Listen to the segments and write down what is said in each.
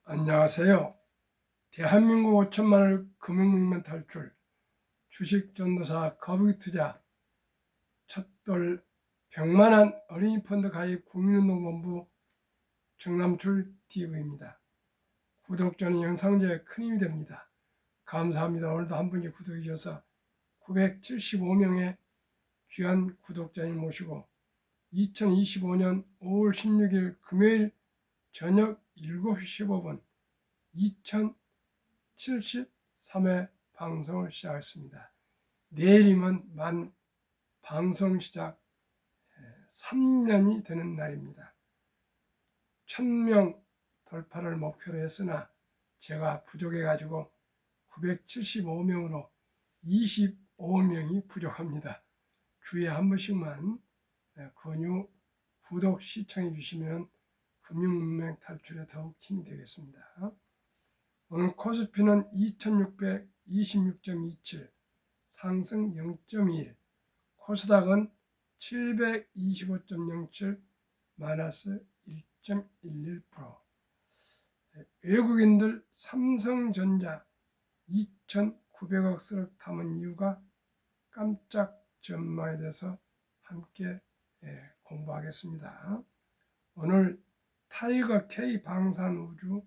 안녕하세요. 대한민국 5천만을 금융문명 탈출, 주식전도사 거북이투자, 첫돌 100만원 어린이 펀드 가입 국민운동본부 정남출TV입니다. 구독자는 영상제에 큰 힘이 됩니다. 감사합니다. 오늘도 한 분이 구독해 주셔서 975명의 귀한 구독자님 모시고 2025년 5월 16일 금요일 저녁 7시 15분 2073회 방송을 시작했습니다. 내일이면 만 방송 시작 3년이 되는 날입니다. 1000명 돌파를 목표로 했으나 제가 부족해가지고 975명으로 25명이 부족합니다. 주에 한 번씩만 권유, 구독, 시청해 주시면 금융문명 탈출에 더욱 힘이 되겠습니다. 오늘 코스피는 2626.27 상승 0.21, 코스닥은 725.07 마이너스 1.11%. 외국인들 삼성전자 2,900억 수억 담은 이유가 깜짝 전망에 대해서 함께 공부하겠습니다. 오늘 타이거 K 방산우주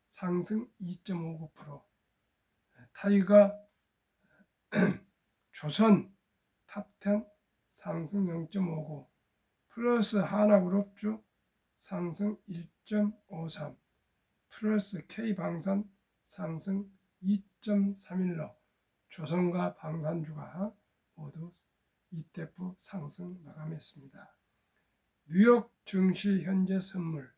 상승 2.59%, 타이거 조선 탑10 상승 0.59, 플러스 하나그룹주 상승 1.53, 플러스 K방산 상승 2.31로 조선과 방산주가 모두 ETF 상승 마감했습니다. 뉴욕 증시 현재 선물,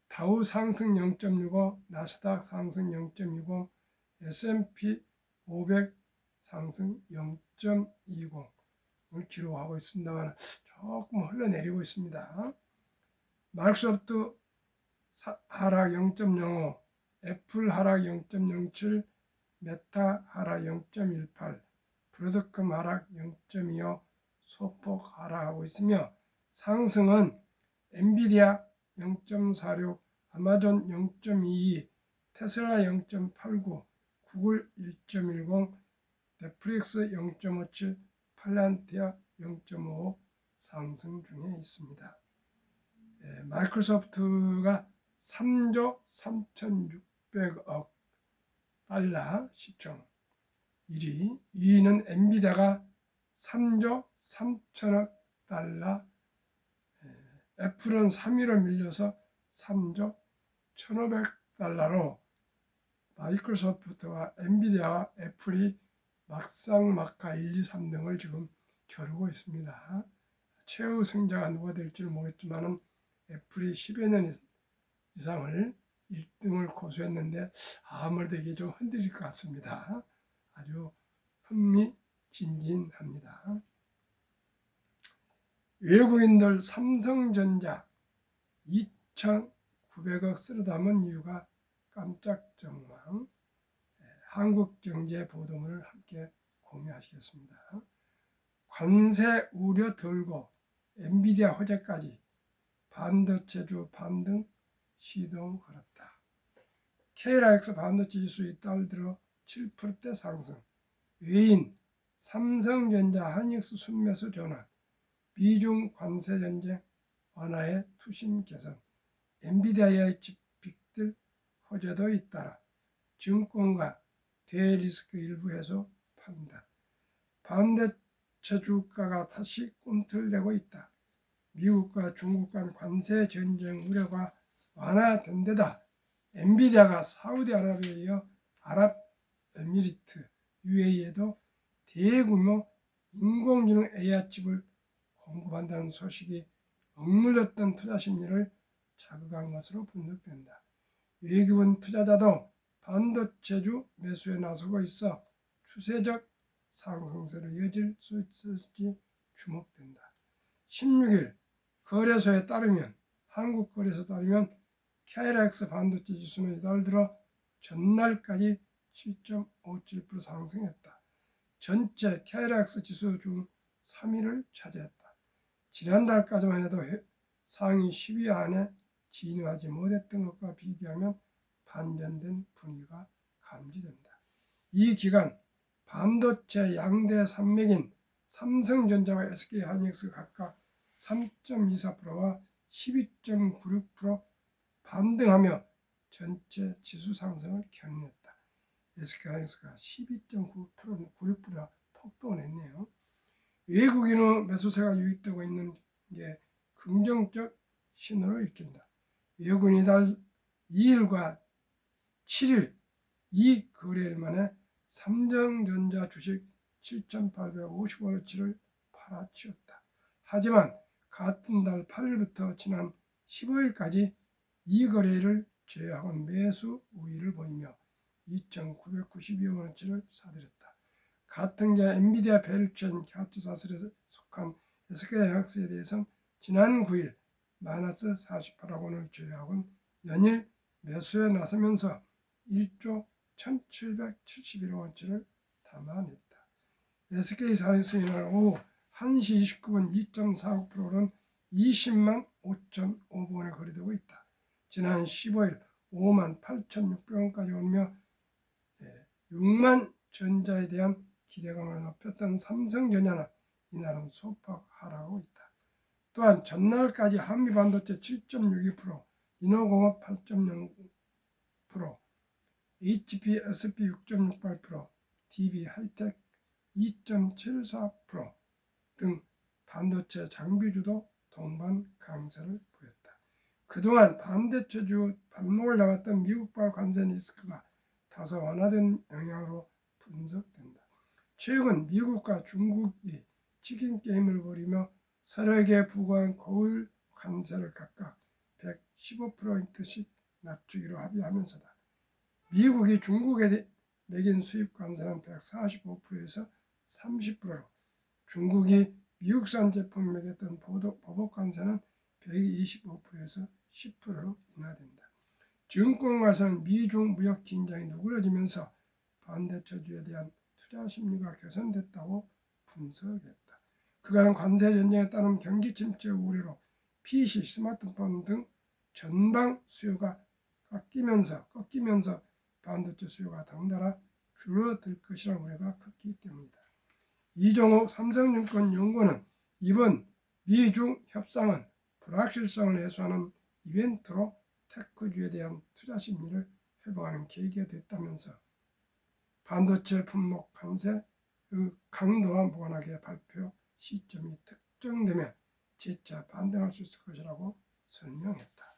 다우 상승 0.65, 나스닥 상승 0.20, S&P 500 상승 0.20을 기록하고 있습니다만 조금 흘러내리고 있습니다. 마이크로소프트 하락 0.05, 애플 하락 0.07, 메타 하락 0.18, 브로드컴 하락 0.25, 소폭 하락하고 있으며 상승은 엔비디아 0.46, 아마존 0.22, 테슬라 0.89, 구글 1.10, 넷플릭스 0.57, 팔란티아 0.55 상승 중에 있습니다. 마이크로소프트가 3조 3,600억 달러 시총 1위, 2위는 엔비디아가 3조 3천억 달러, 애플은 3위로 밀려서 3조 1,500달러로 마이크로소프트와 엔비디아와 애플이 막상막하 1, 2, 3등을 지금 겨루고 있습니다. 최후 승자가 누가 될지 모르겠지만 애플이 10여 년 이상을 1등을 고수했는데 아무래도 이게 좀 흔들릴 것 같습니다. 아주 흥미진진합니다. 외국인들 삼성전자 2,900억 쓸어 담은 이유가 깜짝 전망, 한국경제 보도문을 함께 공유하시겠습니다. 관세 우려 들고 엔비디아 호재까지 반도체주 반등 시동 걸었다. KRX 반도체 지수 이달 들어 7%대 상승, 외인 삼성전자 하이닉스 순매수 전환, 미중 관세 전쟁 완화의 투신 개선, 엔비디아의 빅들 호재도 잇따라 증권가 대리스크 일부 해소 판단, 반도체 주가가 다시 꿈틀대고 있다. 미국과 중국 간 관세 전쟁 우려가 완화된 데다 엔비디아가 사우디아라비아에 이어 아랍에미리트, UAE에도 대규모 인공지능 AI 칩을 공급한다는 소식이 억눌렸던 투자 심리를 자극한 것으로 분석된다. 외국인 투자자도 반도체주 매수에 나서고 있어 추세적 상승세로 이어질 수 있을지 주목된다. 16일 거래소에 따르면 한국거래소 따르면 KRX 반도체 지수는 이달 들어 전날까지 7.57% 상승했다. 전체 KRX 지수 중 3위를 차지했다. 지난달까지만 해도 상위 10위 안에 진입하지 못했던 것과 비교하면 반전된 분위기가 감지된다. 이 기간 반도체 양대 산맥인 삼성전자와 SK하이닉스 각각 3.24%와 12.96% 반등하며 전체 지수 상승을 견인했다. SK하이닉스가 12.96%나 폭등을 했네요. 외국인의 매수세가 유입되고 있는 게 긍정적 신호를 일으킨다. 외국인이 달 2일과 7일 이 거래일 만에 삼성전자 주식 7,850원어치를 팔아치웠다. 하지만 같은 달 8일부터 지난 15일까지 이 거래일을 제외하고 매수 우위를 보이며 2,992원어치를 사들였다. 같은 게 엔비디아 밸류체인 갸트사슬에 속한 SK하이닉스에 대해서는 지난 9일 마이너스 48억원을 제외하고는 연일 매수에 나서면서 1조 1,771원어치를 담아냈다. SK하이닉스 이날 오후 1시 29분 2.46%는 20만 5,005원에 거래되고 있다. 지난 15일 5만 8,600원까지 오르며 6만 전자에 대한 기대감을 높였던 삼성전자는 이날은 소폭 하락하고 있다. 또한 전날까지 한미반도체 7.62%, 인호공업 8.0%, HPSP 6.68%, DB하이텍 2.74% 등 반도체 장비주도 동반 강세를 보였다. 그동안 반도체주 발목을 잡았던 미국발 관세 리스크가 다소 완화된 영향으로 분석된다. 최근 미국과 중국이 치킨 게임을 벌이며 서로에게 부과한 고율 관세를 각각 115%씩 낮추기로 합의하면서다. 미국이 중국에 매긴 수입 관세는 145%에서 30%로 중국이 미국산 제품 매겼던 보복 관세는 125%에서 10%로 인하된다. 증권가에서는 미중 무역 긴장이 누그러지면서 반도체주에 대한 투자 심리가 개선됐다고 분석했다. 그간 관세 전쟁에 따른 경기 침체 우려로 PC, 스마트폰 등 전방 수요가 꺾이면서 반도체 수요가 덩달아 줄어들 것이라는 우려가 컸기 때문이다. 이종욱 삼성증권 연구원은 이번 미중 협상은 불확실성을 해소하는 이벤트로 테크주에 대한 투자 심리를 회복하는 계기가 됐다면서 반도체 품목 관세의 강도와 무관하게 발표 시점이 특정되면 재차 반등할 수 있을 것이라고 설명했다.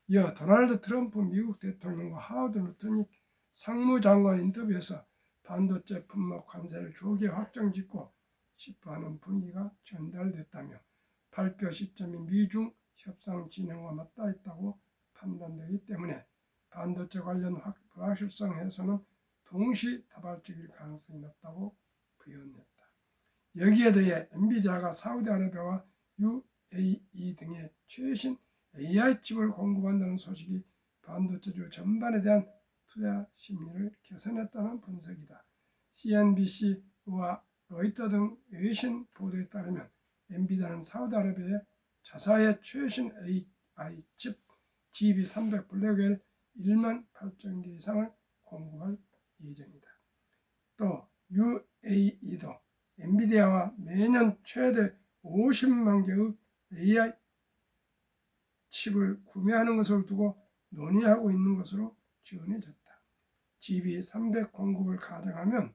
이어 도널드 트럼프 미국 대통령과 하워드 루트닉 상무장관 인터뷰에서 반도체 품목 관세를 조기에 확정짓고 싶어하는 분위기가 전달됐다며 발표 시점이 미중 협상 진행과 맞닿아 있다고 판단되기 때문에 반도체 관련 불확실성 해소는 동시다발적일 가능성이 높다고 부연했다. 여기에 더해 엔비디아가 사우디아라비아와 UAE 등의 최신 AI 칩을 공급한다는 소식이 반도체주 전반에 대한 투자 심리를 개선했다는 분석이다. CNBC와 로이터 등 외신 보도에 따르면 엔비디아는 사우디아라비아에 자사의 최신 AI 칩 GB300 블랙웰 1만 8천 개 이상을 공급할 예정이다. 또 UAE도 엔비디아와 매년 최대 50만 개의 AI 칩을 구매하는 것을 두고 논의하고 있는 것으로 전해졌다. GB300 공급을 가정하면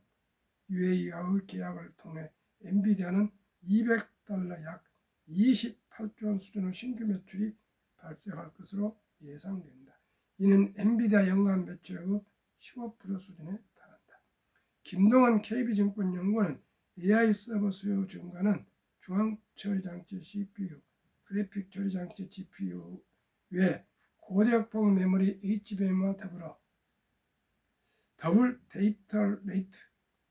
UAE와의 계약을 통해 엔비디아는 $200 약 28조 원 수준의 신규 매출이 발생할 것으로 예상된다. 이는 엔비디아 연간 매출의 15% 수준에 달한다. 김동환 KB증권 연구원은 AI 서버 수요 증가는 중앙 처리장치 CPU, 그래픽 처리장치 GPU 외 고대역폭 메모리 HBM과 더불어 더블 데이터 레이트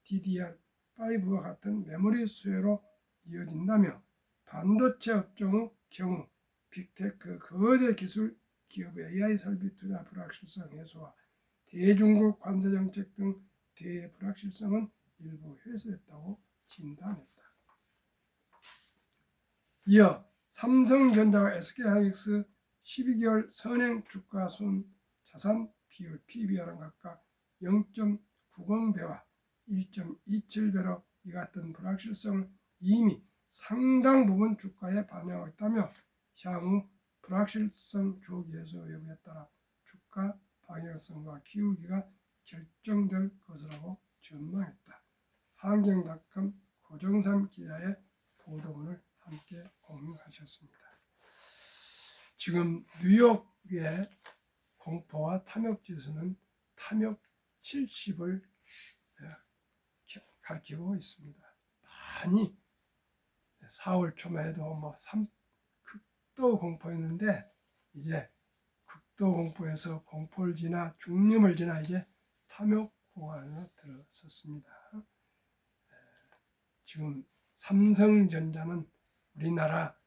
DDR5와 같은 메모리 수요로 이어진다며 반도체 업종의 경우 빅테크 거대 기술 기업의 AI 설비 투자 불확실성 해소와 대중국 관세 정책 등 대외 불확실성은 일부 해소했다고 진단했다. 이어 삼성전자와 SK하이닉스 12개월 선행 주가 순 자산 비율 PBR은 각각 0.90배와 1.27배로 이 같은 불확실성을 이미 상당 부분 주가에 반영하고 있다며 향후 불확실성 조기에서 여부에 따라 주가 방향성과 기울기가 결정될 것이라고 전망했다. 한경닷컴 고정삼 기자의 보도문을 함께 공유하셨습니다. 지금 뉴욕의 공포와 탐욕 지수는 탐욕 70을 가리키고 있습니다. 많이 4월 초만 해도 극도 공포였는데 이제 극도 공포에서 공포를 지나 중림을 지나 이제 탐욕 구간으로 들어섰습니다. 지금 삼성전자는 우리나라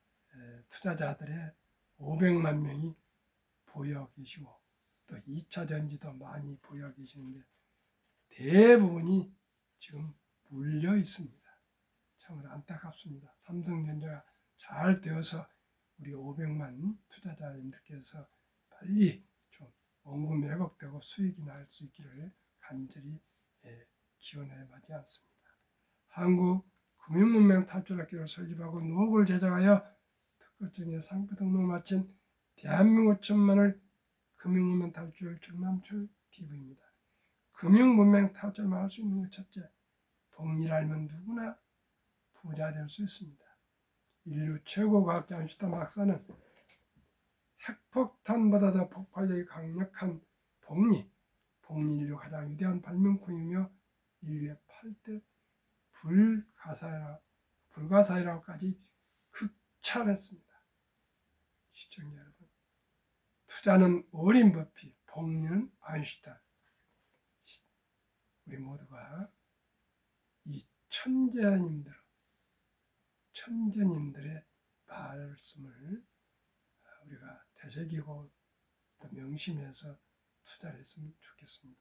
투자자들의 500만 명이 보유 계시고 또 2차 전지도 많이 보유 계시는데 대부분이 지금 물려 있습니다. 참으로 안타깝습니다. 삼성전자가 잘 되어서 우리 500만 투자자님들께서 빨리 좀 원금 회복되고 수익이 날 수 있기를 간절히 기원해 마지 않습니다. 한국 금융문명 탈출학교를 설립하고 노하우를 제작하여 특허청에 상표 등록을 마친 대한민국 천만을 금융문명 탈출 정남철 TV입니다. 금융문명 탈출만 할 수 있는 것 첫째, 복리를 알면 누구나 부자 될 수 있습니다. 인류 최고 과학자 아인슈타인 박사는 핵폭탄보다 더 폭발력이 강력한 복리 인류 가장 위대한 발명품이며 인류의 8대 불가사의라고까지 극찬했습니다. 시청자 여러분, 투자는 워린 버핏, 복리는 아인슈타인. 우리 모두가 이 천재님들의 말씀을 우리가 되새기고 또 명심해서 투자를 했으면 좋겠습니다.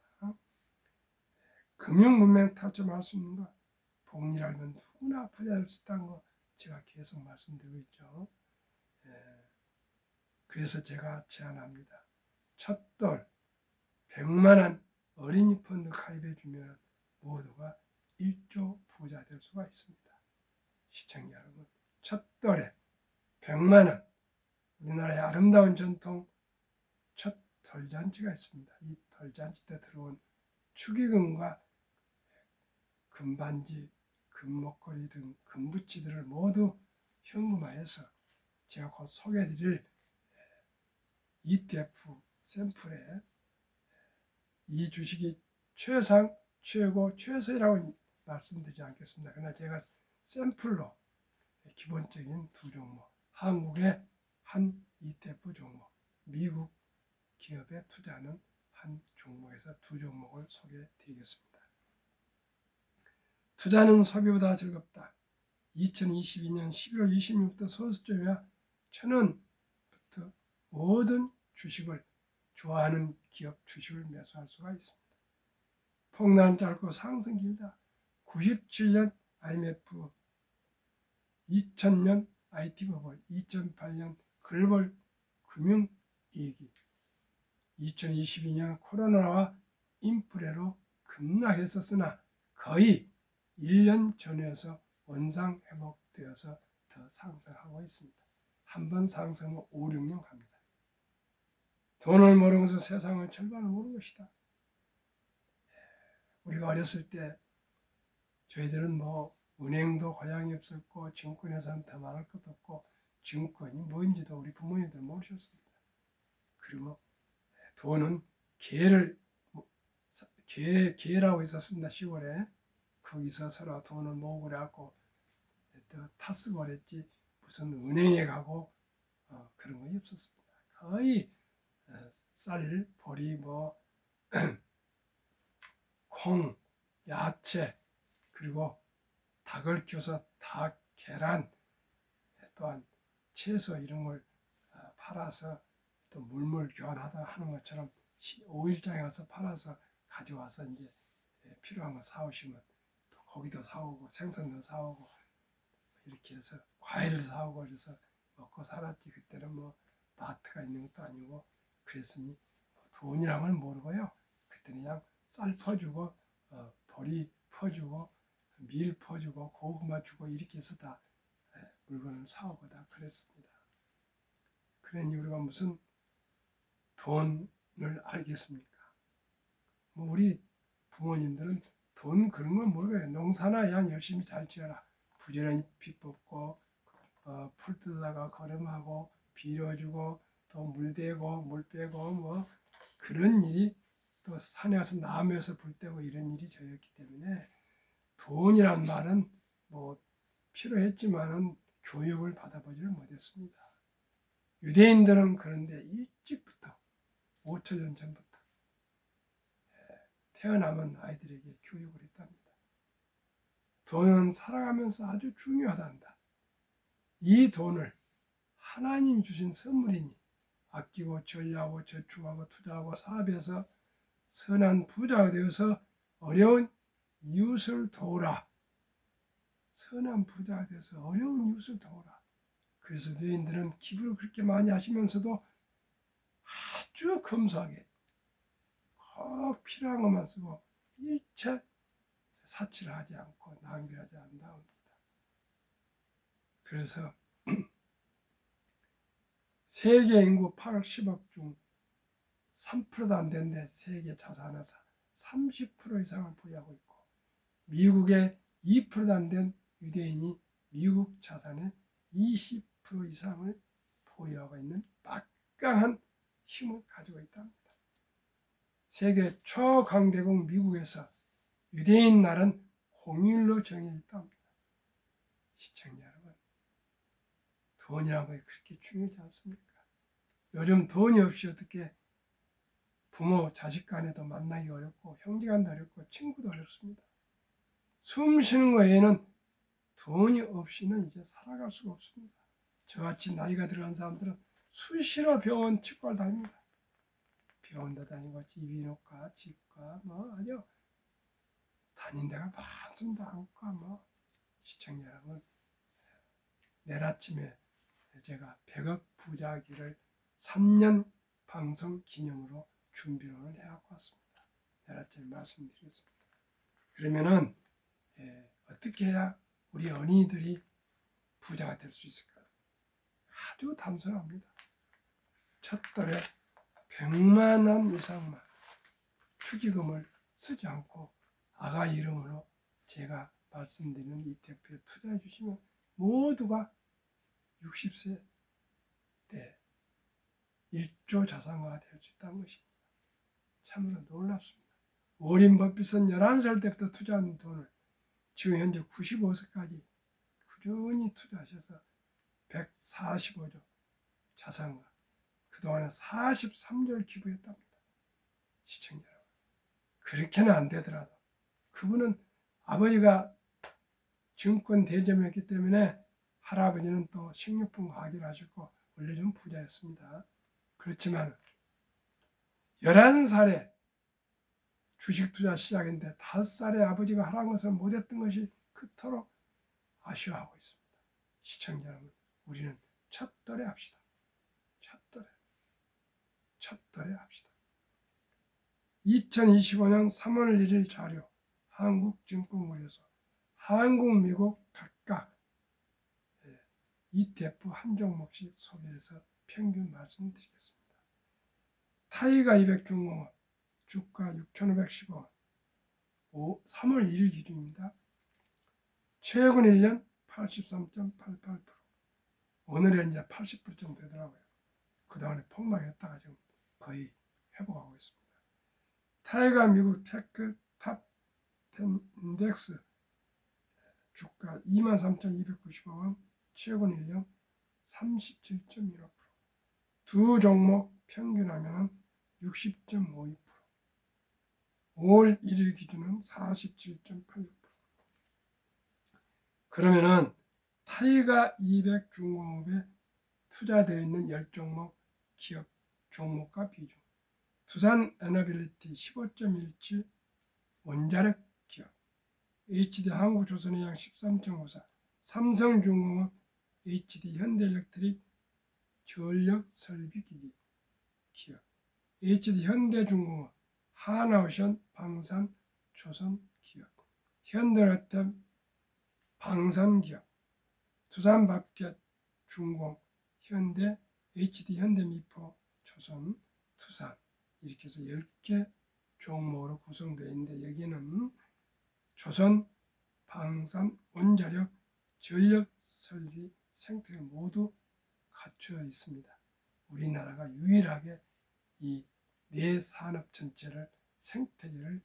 금융문명 탈출할 수 있는 거, 복리를 알면 누구나 부자 될 수 있다는 거 제가 계속 말씀드리고 있죠. 그래서 제가 제안합니다. 첫돌 100만 원 어린이 펀드 가입해 주면 모두가 1조 부자 될 수가 있습니다. 시청자 여러분, 첫돌에 100만 원, 우리나라의 아름다운 전통 첫 덜잔치가 있습니다. 이 덜잔치 때 들어온 축의금과 금반지, 금목걸이 등 금부치들을 모두 현금화해서 제가 곧 소개해드릴 ETF 샘플에 이 주식이 최상, 최고, 최소라고 말씀드리지 않겠습니다. 그러나 제가 샘플로 기본적인 두 종목, 한국의 한 ETF 종목, 미국 기업에 투자하는 한 종목에서 두 종목을 소개해 드리겠습니다. 투자는 소비보다 즐겁다. 2022년 11월 26일부터 소수점이와 1,000원부터 모든 주식을 좋아하는 기업 주식을 매수할 수가 있습니다. 폭락은 짧고 상승 길다. 97년 IMF, 2000년 IT 버블, 2008년 글로벌 금융위기, 2022년 코로나와 인플레로 급락했었으나 거의 1년 전에서 원상 회복되어서 더 상승하고 있습니다. 한번 상승은 5, 6년 갑니다. 돈을 모르면서 세상을 절반을 모르는 것이다. 우리가 어렸을 때 저희들은 은행도 고향이 없었고 증권회사는 더 말할 것도 없고 증권이 뭔지도 우리 부모님들 모르셨습니다. 그리고 돈은 개라고 있었습니다. 시골에. 거기서 서로 돈을 모으고 그래갖고 또 타쓰고 그랬지 무슨 은행에 가고 그런 거 없었습니다. 거의 쌀, 보리, 콩, 야채, 그리고 닭을 키워서 닭, 계란, 또한 채소 이런 걸 팔아서 또 물물 교환하다 하는 것처럼 5일장에 가서 팔아서 가져와서 이제 필요한 거 사오시면 또 고기도 사오고 생선도 사오고 이렇게 해서 과일도 사오고 그래서 먹고 살았지. 그때는 마트가 있는 것도 아니고 그랬으니 돈이란 걸 모르고요. 그때는 그냥 쌀 퍼주고 보리 퍼주고 밀 퍼주고 고구마 주고 이렇게 해서 다 물건을 사오고 다 그랬습니다. 그러니 우리가 무슨 돈을 알겠습니까? 뭐 우리 부모님들은 돈 그런 건 모르겠어요. 농사나 그냥 열심히 잘 지어라. 부지런히 빚 뽑고 풀 뜯다가 거름하고 빌어주고 또 물 대고 물 빼고 뭐 그런 일이 또 산에 가서 나무에서 불 떼고 이런 일이 저였기 때문에 돈이란 말은 뭐 필요했지만은 교육을 받아보지를 못했습니다. 유대인들은 그런데 일찍부터 5천년 전부터 태어나면 아이들에게 교육을 했답니다. 돈은 살아가면서 아주 중요하단다. 이 돈을 하나님 주신 선물이니 아끼고 전리하고 저축하고 투자하고 사업해서 선한 부자가 되어서 어려운 이웃을 도우라. 선한 부자가 되어서 어려운 이웃을 도우라. 그래서 유대인들은 기부를 그렇게 많이 하시면서도 아주 검소하게 꼭 필요한 것만 쓰고 일체 사치를 하지 않고 낭비를 하지 않는다옵니다. 그래서 세계 인구 8억 10억 중 3%도 안 되는데 세계 자산의 30% 이상을 보유하고 있고 미국의 2%도 안 된 유대인이 미국 자산의 20% 이상을 보유하고 있는 막강한 힘을 가지고 있답니다. 세계 초강대국 미국에서 유대인 날은 공휴일로 정해 있답니다. 시청자 여러분, 돈이라는 게 그렇게 중요하지 않습니까? 요즘 돈이 없이 어떻게 부모, 자식 간에도 만나기 어렵고 형제간도 어렵고 친구도 어렵습니다. 숨 쉬는 거 외에는 돈이 없이는 이제 살아갈 수가 없습니다. 저같이 나이가 들어간 사람들은 수시로 병원 치과를 다닙니다. 병원도 다니고 이비인후과, 치과 뭐 아니요 다닌 데가 많습니다. 안과 뭐 시청자 여러분, 내일 아침에 제가 100억 부자기를 3년 방송 기념으로 준비를 해갖고 왔습니다. 내일 아침에 말씀드리겠습니다. 그러면은 어떻게 해야 우리 어린이들이 부자가 될 수 있을까? 아주 단순합니다. 첫달에 100만 원 이상만 축의금을 쓰지 않고 아가 이름으로 제가 말씀드리는 ETF에 투자해 주시면 모두가 60세 때 1조 자산가가 될 수 있다는 것입니다. 참으로 놀랍습니다. 워린 버핏은 11살 때부터 투자한 돈을 지금 현재 95세까지 꾸준히 투자하셔서 145조 자산가, 그동안에 43조를 기부했답니다. 시청자 여러분, 그렇게는 안 되더라도 그분은 아버지가 증권 대점했기 때문에 할아버지는 또 식료품 가게를 하셨고 원래 좀 부자였습니다. 그렇지만 11살에 주식 투자 시작했는데 5살에 아버지가 하라는 것을 못했던 것이 그토록 아쉬워하고 있습니다. 시청자 여러분, 우리는 첫돌에 합시다. 첫돌에 합시다. 2025년 3월 1일 자료 한국증권거래소 한국, 미국 각각 ETF 한 종목씩 소개해서 평균 말씀드리겠습니다. 타이가 200 중공업 주가 6,510원 3월 1일 기준입니다. 최근 1년 83.88%. 오늘은 이제 80% 정도 되더라고요. 그동안에 폭락했다가 지금 거의 회복하고 있습니다. 타이가 미국 테크 탑 10 인덱스 주가 23,295원 최근 1년 37.15%. 두 종목 평균하면 60.52%. 5월 1일 기준은 47.86%. 그러면은 타이가 200 중공업에 투자되어 있는 10종목 기업 종목과 비중. 두산 에너빌리티 15.17 원자력 기업, HD 한국조선해양 13.54, 삼성중공업, HD 현대일렉트릭 전력설비기기 기업, HD 현대중공업, 하나오션, 방산, 조선기업, 현대로템, 방산기업, 두산밥켓, 중공, 현대, HD 현대미포, 조선, 두산 이렇게 해서 10개 종목으로 구성되어 있는데 여기는 조선, 방산, 원자력, 전력, 설비, 생태계 모두 갖추어 있습니다. 우리나라가 유일하게 이 네 산업 전체를 생태계를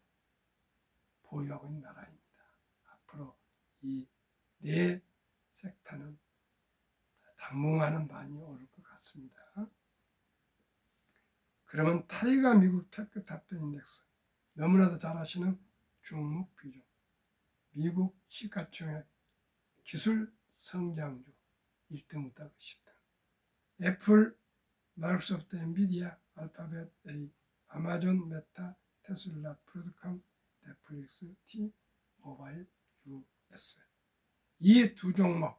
보유하고 있는 나라입니다. 앞으로 이 네 섹터는 당분간은 많이 오를 것 같습니다. 그러면 타이가 미국 테크 탑10 인덱스 너무나도 잘 아시는 중국 비중 미국 시가총액 기술 성장주 1등부터 10등 애플, 마이크로소프트, 엔비디아, 알파벳, A, 아마존, 메타, 테슬라, 브로드컴, 넷플릭스, T, 모바일, US 이 두 종목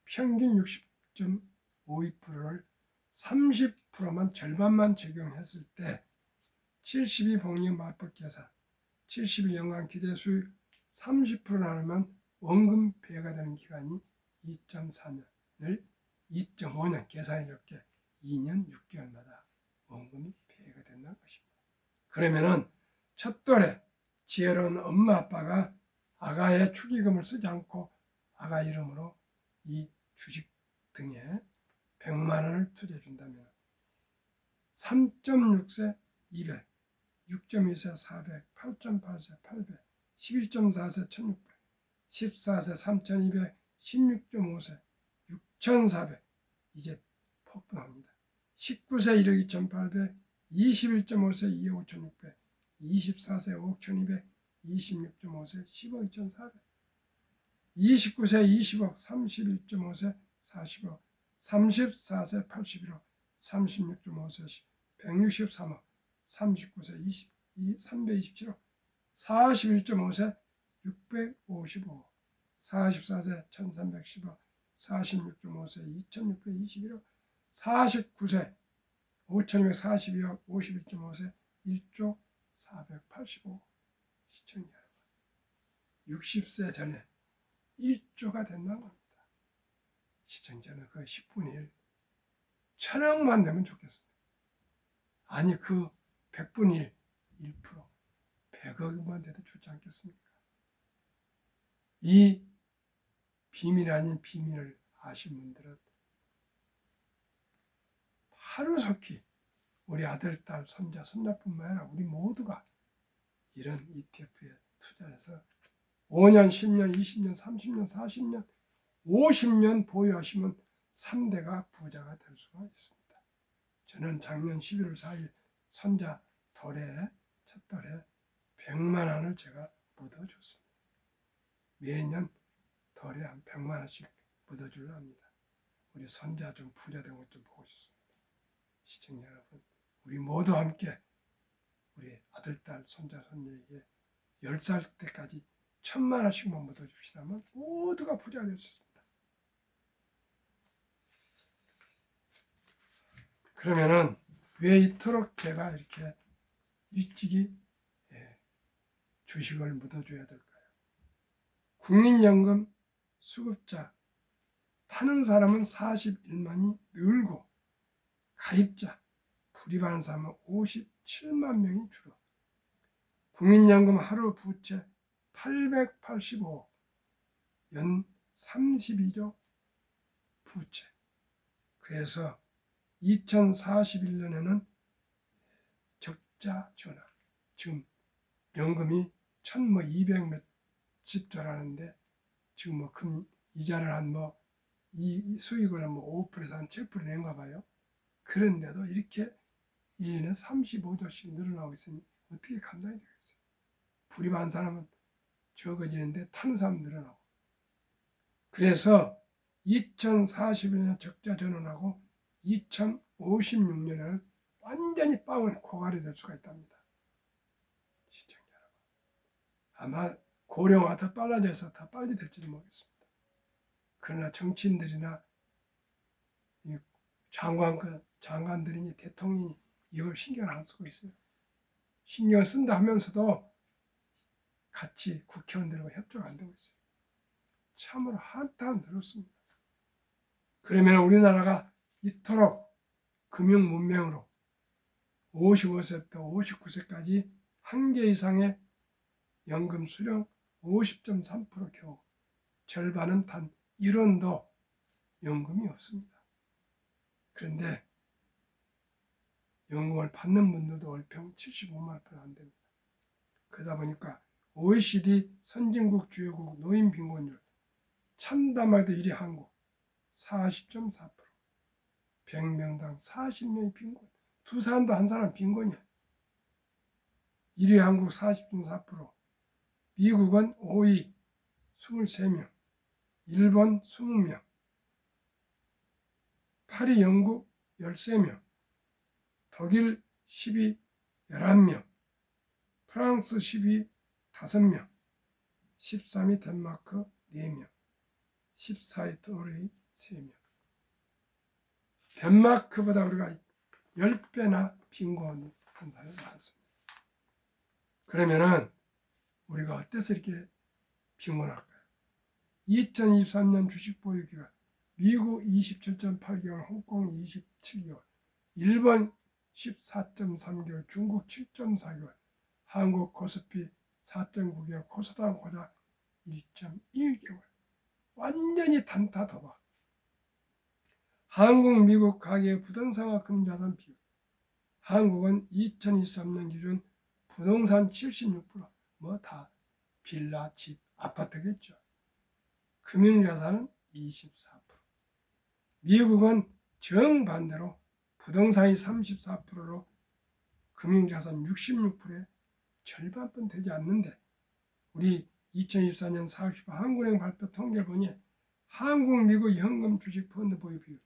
평균 60.52%를 30%만 절반만 적용했을 때 72복리 맞벌 계산 72연간 기대 수익 30% 나누면 원금 배가 되는 기간이 2.4년을 2.5년 계산이 적게 2년 6개월마다 원금이 배가 된다는 것입니다. 그러면은 첫 돌에 지혜로운 엄마 아빠가 아가의 축의금을 쓰지 않고 아가 이름으로 이 주식 등에 100만 원을 투자해 준다면 3.6세 200, 6.2세 400, 8.8세 800, 11.4세 1600, 14세 3200, 16.5세 6400 이제 폭등합니다. 19세 1억 2800, 21.5세 2억 5600, 24세 5억 1200, 26.5세 10억 2400, 29세 20억, 31.5세 40억, 34세 81억, 36.5세 163억, 39세 327억, 41.5세 655억, 44세 1310억, 46.5세 2621억, 49세 5242억, 51.5세 1조 485억. 시청자 여러분, 60세 전에 1조가 된다는 겁니다. 시청자는 그 10분의 1, 1000억만 되면 좋겠습니다. 아니 그 100분의 1, 1%, 100억만 돼도 좋지 않겠습니까? 이 비밀 아닌 비밀을 아신 분들은 하루속히 우리 아들, 딸, 손자, 손자뿐만 아니라 우리 모두가 이런 ETF에 투자해서 5년, 10년, 20년, 30년, 40년, 50년 보유하시면 3대가 부자가 될 수가 있습니다. 저는 작년 11월 4일 손자 덜에, 첫 덜에 100만 원을 제가 묻어줬습니다. 매년 덜에 한 100만 원씩 묻어주려 합니다. 우리 손자 좀 부자 된 것 좀 보고 싶습니다. 시청자 여러분, 우리 모두 함께 우리 아들, 딸, 손자, 손녀에게 10살 때까지 1000만 원씩만 묻어줍시다면 모두가 부자가 될 수 있습니다. 그러면은 왜 이토록 제가 이렇게 일찍이 주식을 묻어줘야 될까요? 국민연금 수급자 파는 사람은 41만이 늘고 가입자 불입하는 사람은 57만 명이 줄어 국민연금 하루 부채 885억 연 32조 부채. 그래서 2041년에는 적자 전환. 지금 연금이 1200 몇십 조라는데 지금 뭐 금 이자를 한 뭐 이 수익을 뭐 5%에서 한 7% 낸가 봐요. 그런데도 이렇게 1년에 35조씩 늘어나고 있으니 어떻게 감당이 되겠어요? 불입한 사람은 적어지는데 타는 사람 늘어나고. 그래서 2041년 적자 전환하고 2056년에는 완전히 빵은 고갈이 될 수가 있답니다. 시청자 여러분, 아마 고령화 더 빨라져서 더 빨리 될지도 모르겠습니다. 그러나 정치인들이나 장관들이니 대통령이 이걸 신경을 안 쓰고 있어요. 신경을 쓴다 하면서도 같이 국회의원들과 협조가 안 되고 있어요. 참으로 한탄스럽습니다. 그러면 우리나라가 이토록 금융 문명으로 55세부터 59세까지 한 개 이상의 연금 수령 50.3% 겨우, 절반은 단 1원도 연금이 없습니다. 그런데 연금을 받는 분들도 월평 75만 원 안 됩니다. 그러다 보니까 OECD 선진국 주요국 노인 빈곤율 참담하게도 1위 한국 40.4%, 100명당 40명이 빈곤, 두 사람도 한 사람 빈곤이야. 1위 한국 40.4%, 미국은 5위 23명, 일본 20명, 8위 영국 13명, 독일 10위 11명, 프랑스 10위 5명, 13위 덴마크 4명, 14위 노르웨이 3명. 덴마크보다 우리가 10배나 빈곤한 사람이 많습니다. 그러면은 우리가 어때서 이렇게 빈곤할까요? 2023년 주식 보유 기간 미국 27.8개월, 홍콩 27개월, 일본 14.3개월, 중국 7.4개월, 한국 코스피 4.9개월, 코스닥 고작 1.1개월. 완전히 단타더봐. 한국, 미국 가계 부동산과 금자산 비율. 한국은 2023년 기준 부동산 76%, 뭐 다 빌라, 집, 아파트겠죠. 금융자산은 24%. 미국은 정반대로 부동산이 34%로 금융자산 66%에 절반뿐 되지 않는데, 우리 2024년 4월 10일 한국은행 발표 통계를 보니 한국, 미국 현금 주식 펀드 보유 비율.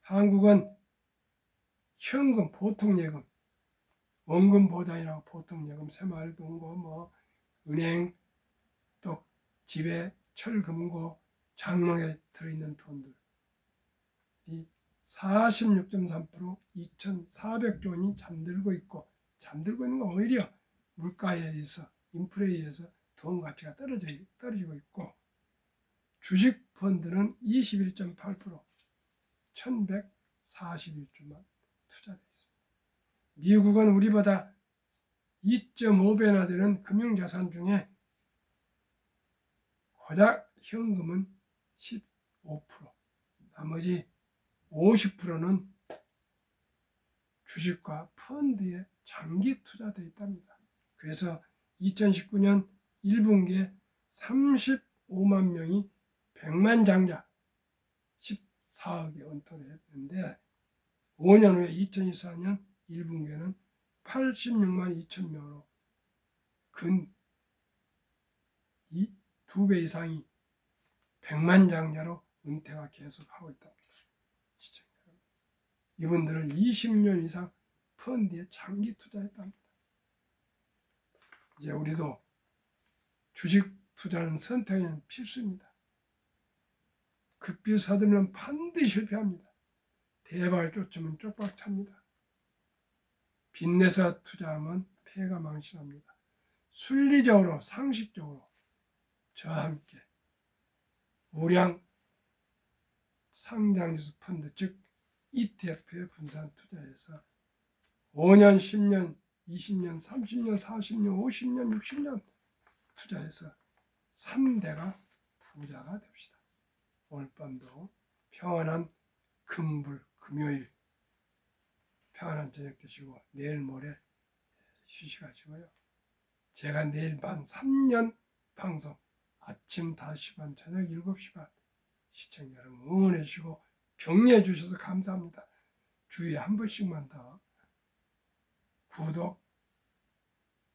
한국은 현금 보통 예금, 원금 보장이라고 보통 예금, 새마을금고, 뭐 은행, 또 집에 철금고, 장롱에 들어있는 돈들 이 46.3% 2,400조 원이 잠들고 있는 건 오히려 물가에 의해서, 인플레에 의해서 돈 가치가 떨어지고 있고, 주식 펀드는 21.8% 1,141조만 투자되어 있습니다. 미국은 우리보다 2.5배나 되는 금융자산 중에 고작 현금은 15%, 나머지 50%는 주식과 펀드에 장기 투자되어 있답니다. 그래서 2019년 1분기에 35만 명이 100만 장자 14억에 은퇴를 했는데, 5년 후에 2024년 1분기에는 86만 2천 명으로 근 2배 이상이 100만 장자로 은퇴가 계속하고 있답니다. 이분들은 20년 이상 펀드에 장기 투자했답니다. 이제 우리도 주식 투자는 선택은 필수입니다. 급비 서두르면 반드시 실패합니다. 대박을 쫓으면 쪽박 찹니다. 빚내서 투자하면 폐가 망신합니다. 순리적으로, 상식적으로 저와 함께 우량 상장지수 펀드, 즉 ETF에 분산 투자해서 5년, 10년, 20년, 30년, 40년, 50년, 60년 투자해서 3대가 부자가 됩시다. 오늘 밤도 평안한 금요일 평안한 저녁 되시고, 내일 모레 쉬시가지고요. 제가 내일 밤 3년 방송 아침 5시 반, 저녁 7시 반 시청자 여러분 응원해 주시고 격려해 주셔서 감사합니다. 주위에 한 번씩만 더 구독,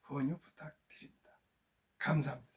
권유 부탁드립니다. 감사합니다.